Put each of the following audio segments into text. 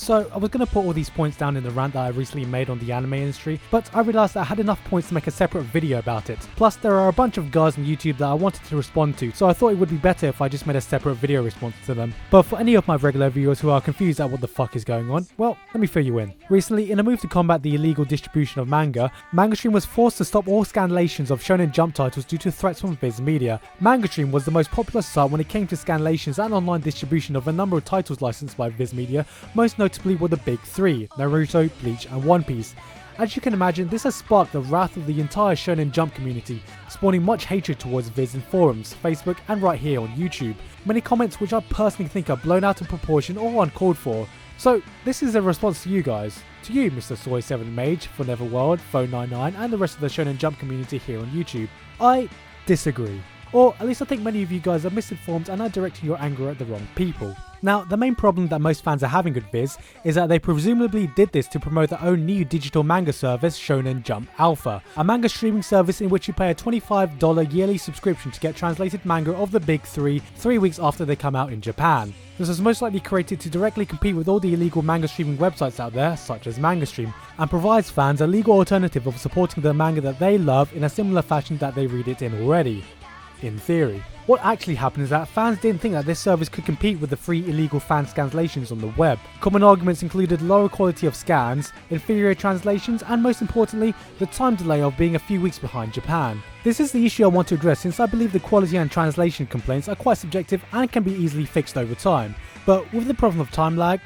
So I was going to put all these points down in the rant that I recently made on the anime industry, but I realised that I had enough points to make a separate video about it. Plus there are a bunch of guys on YouTube that I wanted to respond to, so I thought it would be better if I just made a separate video response to them. But for any of my regular viewers who are confused at what the fuck is going on, well, let me fill you in. Recently, in a move to combat the illegal distribution of manga, MangaStream was forced to stop all scanlations of Shonen Jump titles due to threats from VIZ Media. MangaStream was the most popular site when it came to scanlations and online distribution of a number of titles licensed by VIZ Media, most notably were the big three: Naruto, Bleach and One Piece. As you can imagine, this has sparked the wrath of the entire Shonen Jump community, spawning much hatred towards VIZ in forums, Facebook and right here on YouTube. Many comments which I personally think are blown out of proportion or uncalled for. So this is a response to you guys. To you, Mr. Soy7Mage, For Neverworld, Phone99 and the rest of the Shonen Jump community here on YouTube. I disagree. Or at least I think many of you guys are misinformed and are directing your anger at the wrong people. Now, the main problem that most fans are having with VIZ is that they presumably did this to promote their own new digital manga service, Shonen Jump Alpha, a manga streaming service in which you pay a $25 yearly subscription to get translated manga of the big three 3 weeks after they come out in Japan. This was most likely created to directly compete with all the illegal manga streaming websites out there, such as MangaStream, and provides fans a legal alternative of supporting the manga that they love in a similar fashion that they read it in already. In theory. What actually happened is that fans didn't think that this service could compete with the free illegal fan scanlations on the web. Common arguments included lower quality of scans, inferior translations, and most importantly, the time delay of being a few weeks behind Japan. This is the issue I want to address, since I believe the quality and translation complaints are quite subjective and can be easily fixed over time. But with the problem of time lag,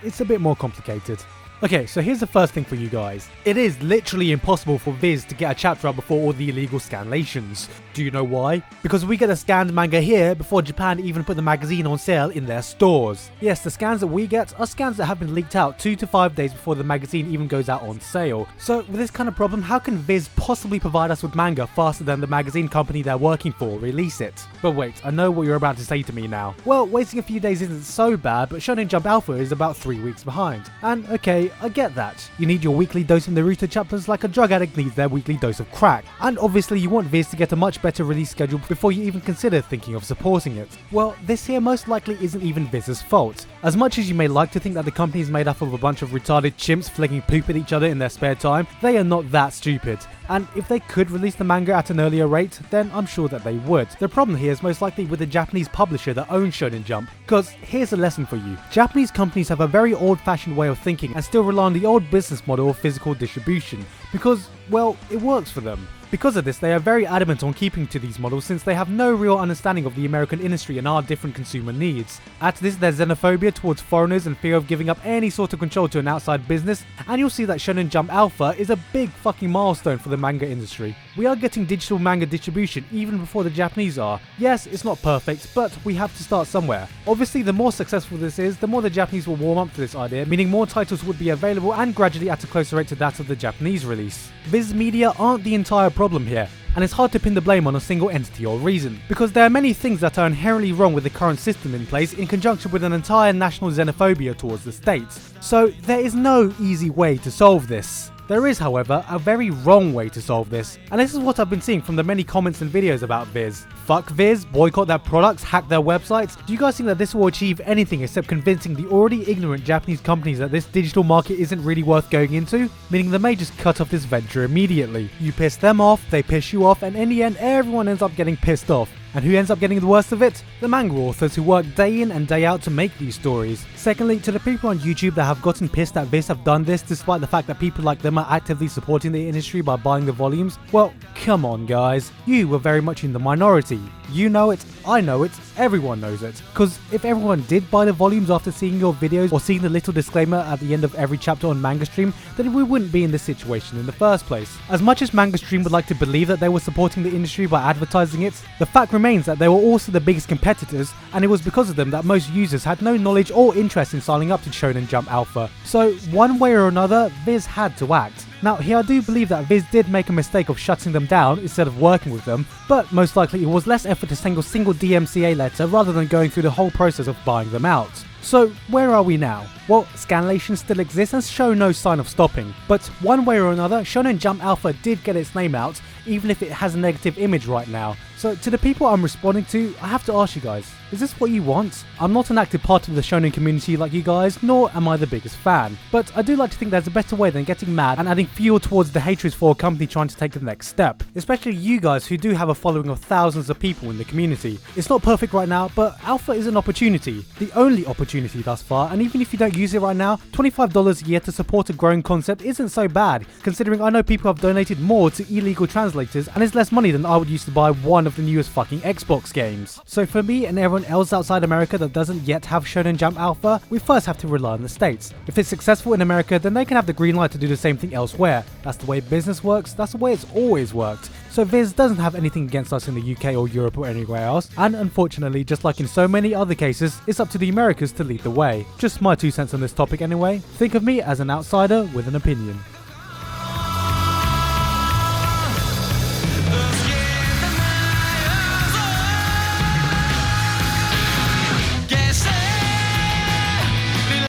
it's a bit more complicated. Okay, so here's the first thing for you guys. It is literally impossible for VIZ to get a chapter out before all the illegal scanlations. Do you know why? Because we get a scanned manga here before Japan even put the magazine on sale in their stores. Yes, the scans that we get are scans that have been leaked out 2 to 5 days before the magazine even goes out on sale. So with this kind of problem, how can VIZ possibly provide us with manga faster than the magazine company they're working for release it? But wait, I know what you're about to say to me now. Well, waiting a few days isn't so bad, but Shonen Jump Alpha is about 3 weeks behind. And okay, I get that. You need your weekly dose of Naruto chapters like a drug addict needs their weekly dose of crack. And obviously you want VIZ to get a much better release schedule before you even consider thinking of supporting it. Well, this here most likely isn't even VIZ's fault. As much as you may like to think that the company is made up of a bunch of retarded chimps flicking poop at each other in their spare time, they are not that stupid. And if they could release the manga at an earlier rate, then I'm sure that they would. The problem here is most likely with the Japanese publisher that owns Shonen Jump. Because here's a lesson for you. Japanese companies have a very old-fashioned way of thinking and still rely on the old business model of physical distribution. Because, well, it works for them. Because of this, they are very adamant on keeping to these models since they have no real understanding of the American industry and our different consumer needs. Add to this their xenophobia towards foreigners and fear of giving up any sort of control to an outside business, and you'll see that Shonen Jump Alpha is a big fucking milestone for the manga industry. We are getting digital manga distribution even before the Japanese are. Yes, it's not perfect, but we have to start somewhere. Obviously, the more successful this is, the more the Japanese will warm up to this idea, meaning more titles would be available and gradually at a closer rate to that of the Japanese release. VIZ Media aren't the entire problem here, and it's hard to pin the blame on a single entity or reason, because there are many things that are inherently wrong with the current system in place in conjunction with an entire national xenophobia towards the states. So there is no easy way to solve this. There is, however, a very wrong way to solve this, and this is what I've been seeing from the many comments and videos about VIZ. Fuck VIZ, boycott their products, hack their websites. Do you guys think that this will achieve anything except convincing the already ignorant Japanese companies that this digital market isn't really worth going into? Meaning they may just cut off this venture immediately. You piss them off, they piss you off, and in the end everyone ends up getting pissed off. And who ends up getting the worst of it? The manga authors who work day in and day out to make these stories. Secondly, to the people on YouTube that have gotten pissed that VIZ have done this despite the fact that people like them are actively supporting the industry by buying the volumes, well, come on guys, you were very much in the minority. You know it, I know it, everyone knows it. Because if everyone did buy the volumes after seeing your videos or seeing the little disclaimer at the end of every chapter on MangaStream, then we wouldn't be in this situation in the first place. As much as MangaStream would like to believe that they were supporting the industry by advertising it, the fact remains that they were also the biggest competitors, and it was because of them that most users had no knowledge or interest in signing up to Shonen Jump Alpha. So one way or another, VIZ had to act. Now here I do believe that VIZ did make a mistake of shutting them down instead of working with them, but most likely it was less effort to send a single DMCA letter rather than going through the whole process of buying them out. So where are we now? Well, Scanlation still exists and show no sign of stopping, but one way or another, Shonen Jump Alpha did get its name out, even if it has a negative image right now. So to the people I'm responding to, I have to ask you guys, is this what you want? I'm not an active part of the shonen community like you guys, nor am I the biggest fan, but I do like to think there's a better way than getting mad and adding fuel towards the hatred for a company trying to take the next step, especially you guys who do have a following of thousands of people in the community. It's not perfect right now, but Alpha is an opportunity, the only opportunity thus far, and even if you don't use it right now, $25 a year to support a growing concept isn't so bad, considering I know people have donated more to illegal translators and it's less money than I would use to buy one of the newest fucking Xbox games. So for me and everyone else outside America that doesn't yet have Shonen Jump Alpha, we first have to rely on the States. If it's successful in America, then they can have the green light to do the same thing elsewhere. That's the way business works, that's the way it's always worked. So VIZ doesn't have anything against us in the UK or Europe or anywhere else, and unfortunately, just like in so many other cases, it's up to the Americas to lead the way. Just my 2 cents on this topic anyway. Think of me as an outsider with an opinion.